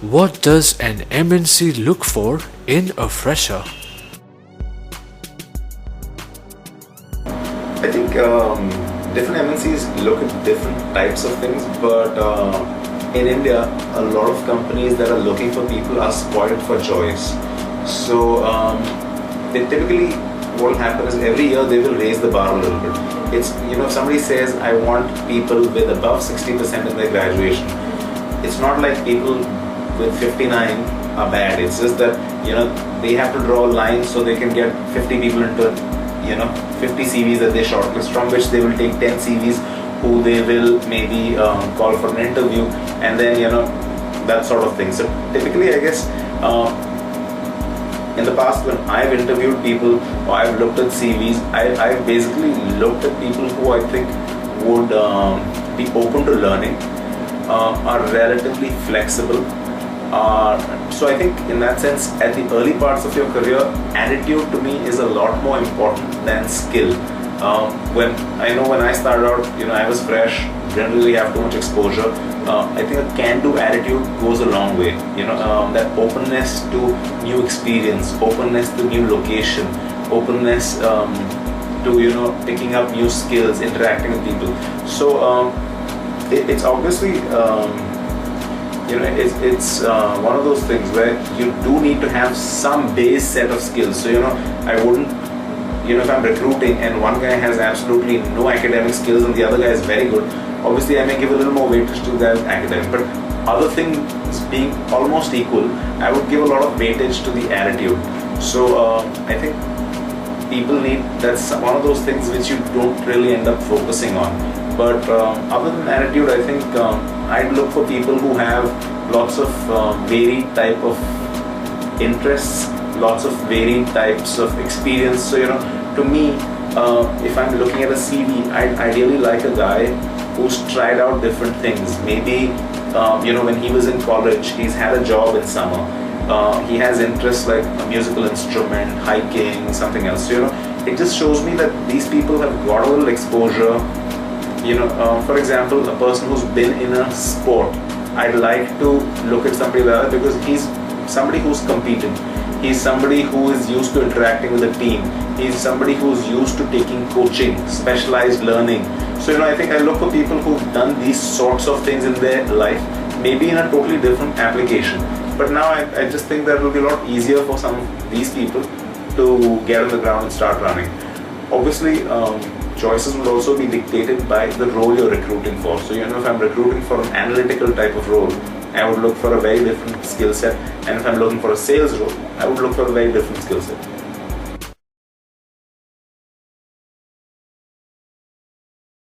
What does an MNC look for in a fresher? I think different MNCs look at different types of things, but in India, a lot of companies that are looking for people are spoiled for choice. So they typically, what will happen is every year they will raise the bar a little bit. It's, if somebody says, I want people with above 60% in their graduation, it's not like people with 59 are bad. It's just that, they have to draw a line so they can get 50 people into 50 CVs that they shortlist from, which they will take 10 CVs who they will maybe call for an interview, and then that sort of thing. So typically, I guess in the past when I've interviewed people or I've looked at CVs, I've basically looked at people who I think would be open to learning, are relatively flexible. So I think in that sense, at the early parts of your career, attitude to me is a lot more important than skill. When I started out, I was fresh, didn't really have too much exposure. I think a can-do attitude goes a long way. That openness to new experience, openness to new location, openness to picking up new skills, interacting with people. So it's obviously it's one of those things where you do need to have some base set of skills. So I wouldn't, if I'm recruiting and one guy has absolutely no academic skills and the other guy is very good, obviously I may give a little more weightage to that academic. But other things being almost equal, I would give a lot of weightage to the attitude. So I think that's one of those things which you don't really end up focusing on. But other than attitude, I think I'd look for people who have lots of varied type of interests, lots of varied types of experience. So to me, if I'm looking at a CV, I'd ideally like a guy who's tried out different things. Maybe when he was in college, he's had a job in summer. He has interests like a musical instrument, hiking, something else. So, it just shows me that these people have got a little exposure. For example, a person who's been in a sport, I'd like to look at somebody like that because he's somebody who's competed. He's somebody who is used to interacting with a team. He's somebody who's used to taking coaching, specialized learning. So, I think I look for people who've done these sorts of things in their life, maybe in a totally different application. But now I just think that it will be a lot easier for some of these people to get on the ground and start running. Obviously, choices will also be dictated by the role you're recruiting for. So, if I'm recruiting for an analytical type of role, I would look for a very different skill set. And if I'm looking for a sales role, I would look for a very different skill set.